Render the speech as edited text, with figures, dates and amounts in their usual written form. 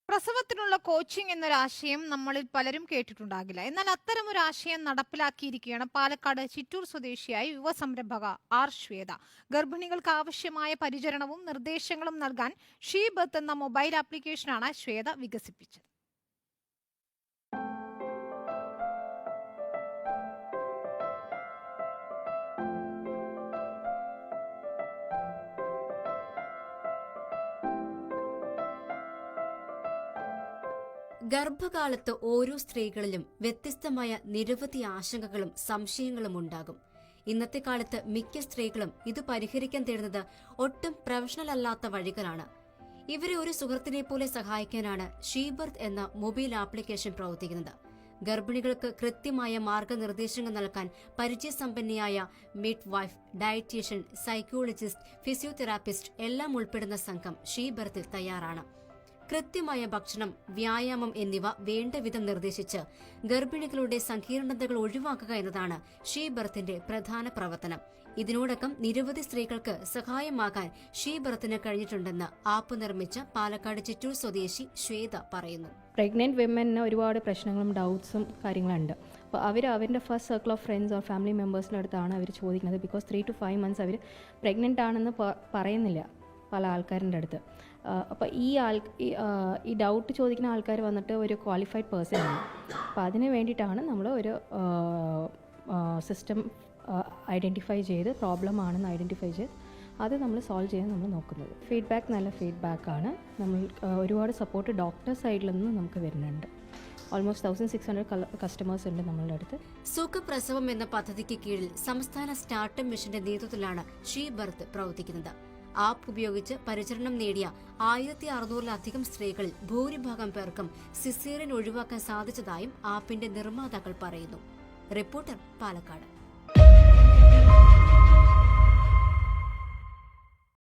പ്രസവത്തിനുള്ള coaching എന്നൊരാശയം നമ്മളിൽ പലരും കേട്ടിട്ടുണ്ടാകില്ല. എന്നാൽ അത്തരമൊരു ആശയം നടപ്പിലാക്കിയിരിക്കുകയാണ് പാലക്കാട് ചിറ്റൂർ സ്വദേശിയായ യുവസംരംഭക ആർ ശ്വേത. ഗർഭിണികൾക്ക് ആവശ്യമായ പരിചരണവും നിർദ്ദേശങ്ങളും നൽകാൻ ഷീ ബർത്ത് എന്ന മൊബൈൽ ആപ്ലിക്കേഷനാണ് ശ്വേത വികസിപ്പിച്ചത്. ഗർഭകാലത്ത് ഓരോ സ്ത്രീകളിലും വ്യത്യസ്തമായ നിരവധി ആശങ്കകളും സംശയങ്ങളും ഉണ്ടാകും. ഇന്നത്തെ കാലത്ത് മിക്ക സ്ത്രീകളും ഇത് പരിഹരിക്കാൻ തേടുന്നത് ഒട്ടും പ്രൊഫഷണൽ അല്ലാത്ത വഴികളാണ്. ഇവരെ ഒരു സുഹൃത്തിനെ പോലെ സഹായിക്കാനാണ് ഷീ ബർത്ത് എന്ന മൊബൈൽ ആപ്ലിക്കേഷൻ പ്രവർത്തിക്കുന്നത്. ഗർഭിണികൾക്ക് കൃത്യമായ മാർഗനിർദ്ദേശങ്ങൾ നൽകാൻ പരിചയസമ്പന്നയായ midwife, dietitian, psychologist, physiotherapist എല്ലാം ഉൾപ്പെടുന്ന സംഘം ഷീ ബർത്തിൽ തയ്യാറാണ്. കൃത്യമായ ഭക്ഷണം, വ്യായാമം എന്നിവ വേണ്ട വിധം നിർദ്ദേശിച്ച് ഗർഭിണികളുടെ സങ്കീർണതകൾ ഒഴിവാക്കുക എന്നതാണ് ഷീ ബർത്തിന്റെ പ്രധാന പ്രവർത്തനം. ഇതിനോടകം നിരവധി സ്ത്രീകൾക്ക് സഹായമാകാൻ ഷീ ബർത്തിന് കഴിഞ്ഞിട്ടുണ്ടെന്ന് ആപ്പ് നിർമ്മിച്ച പാലക്കാട് ചിറ്റൂർ സ്വദേശി ശ്വേത പറയുന്നു. പ്രഗ്നൻറ്റ് വിമന് ഒരുപാട് പ്രശ്നങ്ങളും ഡൗട്ട്സും കാര്യങ്ങളുണ്ട്. അപ്പോൾ അവരുടെ first circle of friends or family മെമ്പേഴ്സിൻ്റെ അടുത്താണ് അവർ ചോദിക്കുന്നത്. ബിക്കോസ് 3 to 5 months അവർ പ്രഗ്നൻ്റ് ആണെന്ന് പറയുന്നില്ല പല ആൾക്കാരുടെ അടുത്ത്. അപ്പോൾ ഈ ഡൗട്ട് ചോദിക്കുന്ന ആൾക്കാർ വന്നിട്ട് ഒരു ക്വാളിഫൈഡ് പേഴ്സൺ ആണ്. അപ്പോൾ അതിന് വേണ്ടിയിട്ടാണ് നമ്മൾ ഒരു സിസ്റ്റം ഐഡൻറ്റിഫൈ ചെയ്ത് പ്രോബ്ലം ആണെന്ന് ഐഡൻറ്റിഫൈ ചെയ്ത് അത് നമ്മൾ സോൾവ് ചെയ്യാൻ നമ്മൾ നോക്കുന്നത്. ഫീഡ്ബാക്ക് നല്ല ഫീഡ്ബാക്കാണ്. നമ്മൾ ഒരുപാട് സപ്പോർട്ട് ഡോക്ടർ സൈഡിൽ നിന്ന് നമുക്ക് വരുന്നുണ്ട്. ഓൾമോസ്റ്റ് 1600 കസ്റ്റമേഴ്സ് ഉണ്ട് നമ്മളുടെ അടുത്ത്. സുഖപ്രസവം എന്ന പദ്ധതിക്ക് കീഴിൽ സംസ്ഥാന സ്റ്റാർട്ടപ്പ് മിഷന്റെ നേതൃത്വത്തിലാണ് ഷീ ബർത്ത് പ്രവർത്തിക്കുന്നത്. ആപ്പ് ഉപയോഗിച്ച് പരിചരണം നേടിയ 1600-ലധികം സ്ത്രീകളിൽ ഭൂരിഭാഗം പേർക്കും സിസേറിയൻ ഒഴിവാക്കാൻ സാധിച്ചതായും ആപ്പിന്റെ നിർമ്മാതാക്കൾ പറയുന്നു. റിപ്പോർട്ടർ, പാലക്കാട്.